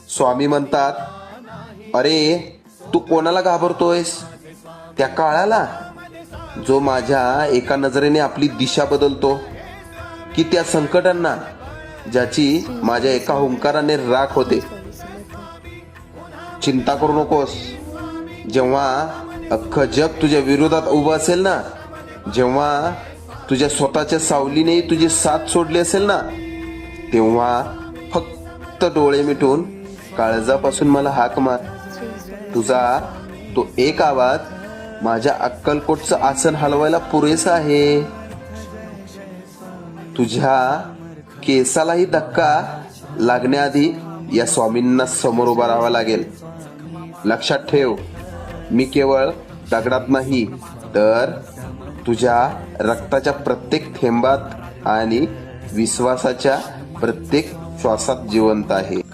स्वामी म्हणतात, अरे तू कोणाला घाबरतोयस? त्या काळाला जो माझ्या एका नजरेने आपली दिशा बदलतो, की त्या संकटांना ज्याची माझ्या एका हुंकाराने राख होते? चिंता करू नकोस. जेव्हा अख्खं जग तुझ्या विरोधात उभं असेल ना, जेव्हा तुझ्या स्वतःच्या सावलीने तुझी साथ सोडली असेल ना, तेव्हा फक्त डोळे मिटून काळजापासून मला हाक मार. तुझा तो एक आवाज माझ्या अक्कलकोटचं आसन हलवायला पुरेसा आहे. तुझ्या केसालाही धक्का लागण्याआधी या स्वामींना समोर उभा राहावं लागेल. लक्षात ठेव, मी केवळ दगडात नाही तर तुझ्या रक्ताच्या प्रत्येक थेंबात आणि विश्वासाच्या प्रत्येक श्वासात जिवंत आहे.